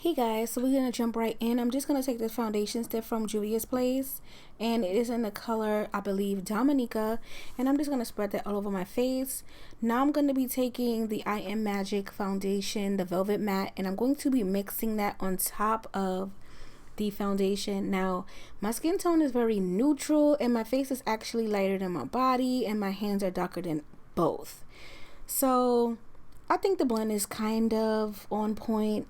Hey guys, so we're gonna jump right in. I'm just gonna take this foundation stick from Juvia's Place, and it is in the color, I believe, Dominica, and I'm just gonna spread that all over my face. Now I'm gonna be taking the I Am Magic foundation, the Velvet Matte, and I'm going to be mixing that on top of the foundation. Now my skin tone is very neutral, and my face is actually lighter than my body, and my hands are darker than both. So I think the blend is kind of on point.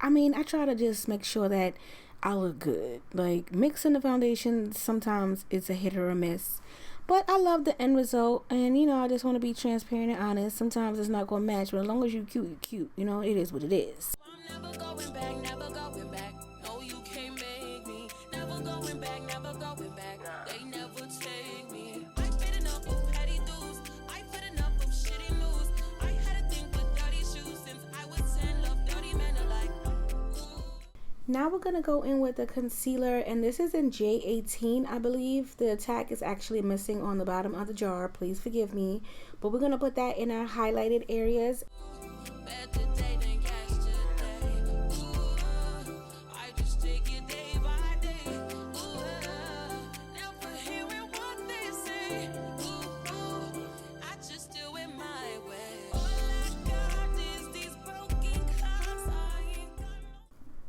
I mean, I try to just make sure that I look good. Like, mixing the foundation, sometimes it's a hit or a miss. But I love the end result. And, I just want to be transparent and honest. Sometimes it's not going to match. But as long as you're cute, you're cute. It is what it is. I'm never going back, never going back. No, you can't make me. Never going back, never going back. They never take me. I've been enough of petty dues. I've been enough of shitty news. I had a thing with dirty shoes since I was 10. Love dirty men alike. Now we're going to go in with the concealer, and this is in J18, I believe. The tag is actually missing on the bottom of the jar. Please forgive me. But we're going to put that in our highlighted areas.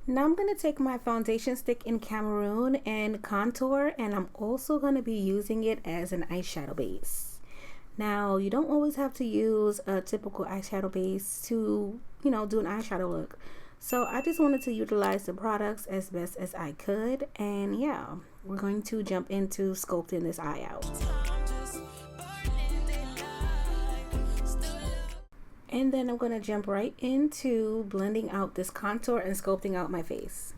Now I'm going to take my foundation stick in Cameroon and contour, and I'm also going to be using it as an eyeshadow base. Now, you don't always have to use a typical eyeshadow base to, do an eyeshadow look. So I just wanted to utilize the products as best as I could, and yeah, we're going to jump into sculpting this eye out. And then I'm going to jump right into blending out this contour and sculpting out my face.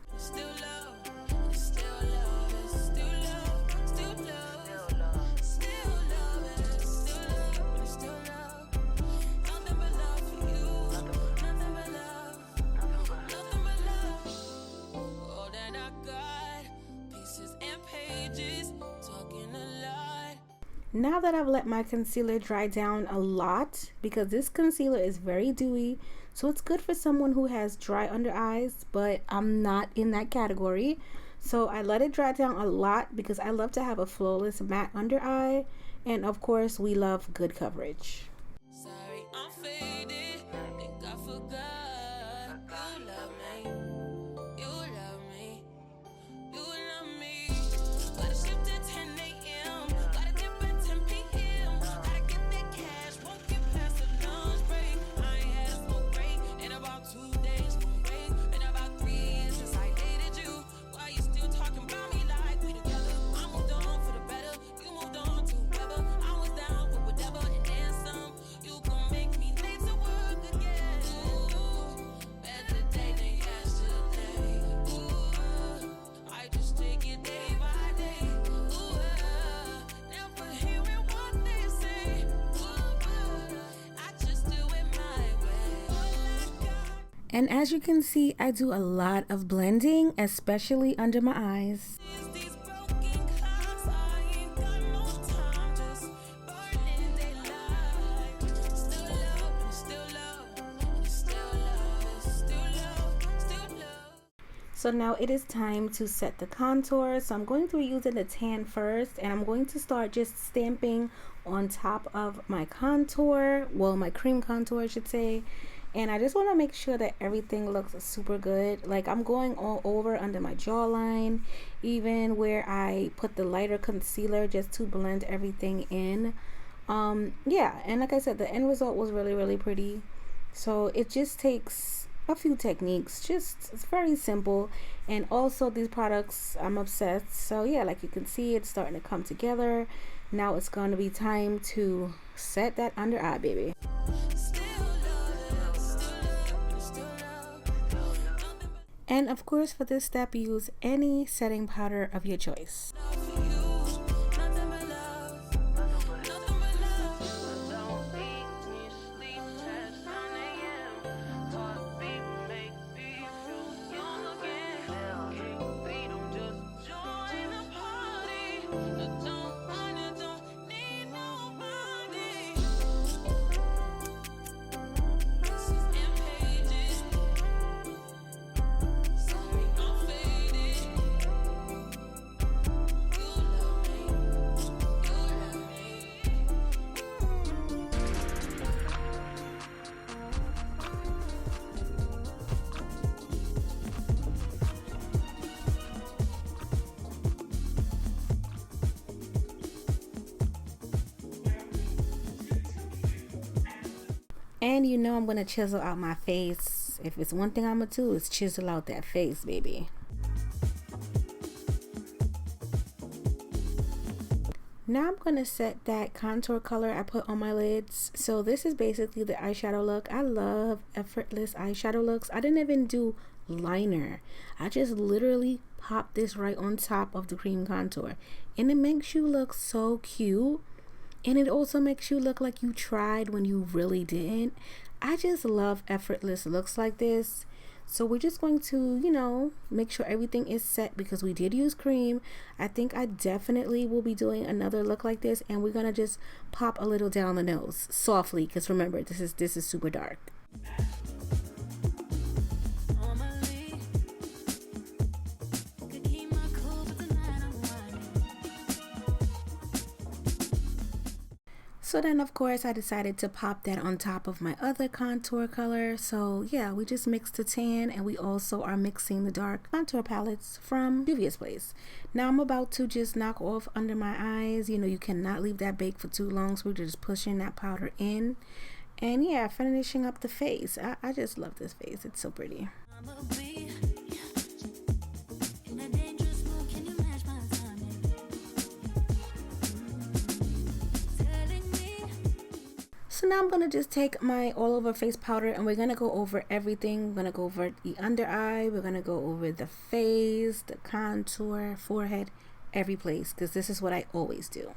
Now that I've let my concealer dry down a lot, because this concealer is very dewy, so it's good for someone who has dry under eyes, but I'm not in that category. So I let it dry down a lot because I love to have a flawless matte under eye, and of course we love good coverage. Sorry, I'm faded. Think I forgot. You love me. You love me. You love me. Gotta shift at 10 a.m. Gotta dip at 10 p.m. Gotta get that cash. Won't get past the lunch break. I ain't had a smoke break in about 2 days. Smoke break in about 3 years since I dated you. Why you still talking about me like we together? I moved on for the better. You moved on to whoever. I was down with whatever and then some. You gon' make me late to work again. Ooh, better day than yesterday. Ooh, I just take it day by day. Ooh, never hearing what they say. Ooh, I just do it my way. All I got. And as you can see, I do a lot of blending, especially under my eyes. These broken clocks, I ain't got no time, just burning daylight. Still love, still love, still love, still love, still love. So now it is time to set the contour. So I'm going to be using the tan first, and I'm going to start just stamping on top of my contour, well, my cream contour I should say. And I just want to make sure that everything looks super good. Like, I'm going all over under my jawline, even where I put the lighter concealer just to blend everything in. Yeah, and like I said, the end result was really pretty. So it just takes a few techniques. It's very simple. And also these products, I'm obsessed. So yeah, like you can see, it's starting to come together. Now it's going to be time to set that under eye, baby. And of course, for this step, use any setting powder of your choice. And you know I'm gonna chisel out my face. If it's one thing I'm gonna do, is chisel out that face, baby. Now I'm gonna set that contour color I put on my lids. So this is basically the eyeshadow look. I love effortless eyeshadow looks. I didn't even do liner. I just literally popped this right on top of the cream contour, and it makes you look so cute. And it also makes you look like you tried when you really didn't. I just love effortless looks like this. So we're just going to, you know, make sure everything is set because we did use cream. I think I definitely will be doing another look like this, and we're gonna just pop a little down the nose softly because remember, this is super dark. So then of course I decided to pop that on top of my other contour color. So yeah, we just mixed the tan, and we also are mixing the dark contour palettes from Juvia's Place. Now I'm about to just knock off under my eyes. You know, you cannot leave that bake for too long, so we're just pushing that powder in. And yeah, finishing up the face. I just love this face. It's so pretty. So now I'm going to just take my all over face powder, and we're going to go over everything. We're going to go over the under eye. We're going to go over the face, the contour, forehead, every place, because this is what I always do.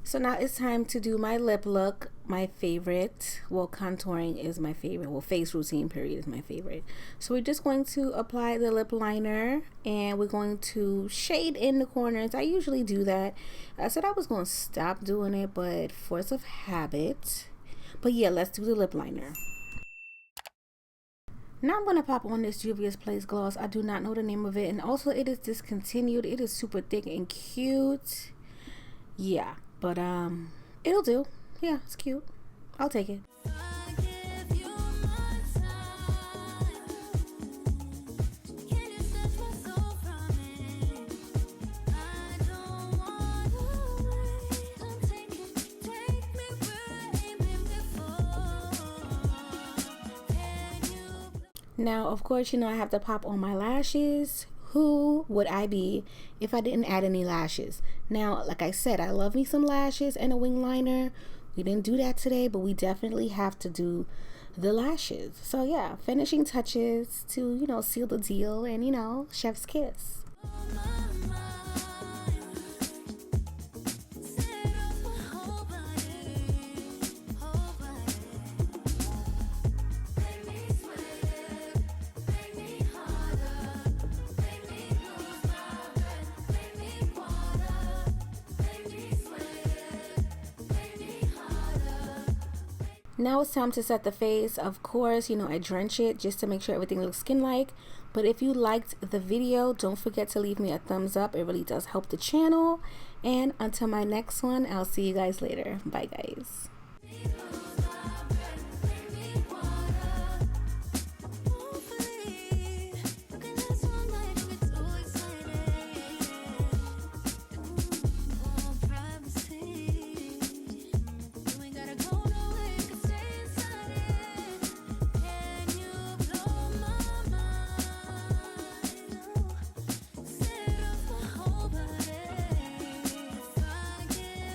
So now it's time to do my lip look, my favorite. Well, contouring is my favorite. Well, face routine period is my favorite. So we're just going to apply the lip liner, and we're going to shade in the corners. I usually do that. I said I was going to stop doing it, but force of habit. But yeah, let's do the lip liner. Now I'm going to pop on this Juvia's Place gloss. I do not know the name of it, and also it is discontinued. It is super thick and cute. Yeah. But it'll do. Yeah, it's cute. I'll take it. Now, of course, you know I have to pop on my lashes. Who would I be if I didn't add any lashes? Now, like I said, I love me some lashes and a wing liner. We didn't do that today, but we definitely have to do the lashes. So yeah, finishing touches to, you know, seal the deal and, you know, chef's kiss. Now it's time to set the face. Of course, you know, I drench it just to make sure everything looks skin-like. But if you liked the video, don't forget to leave me a thumbs up. It really does help the channel. And until my next one, I'll see you guys later. Bye, guys.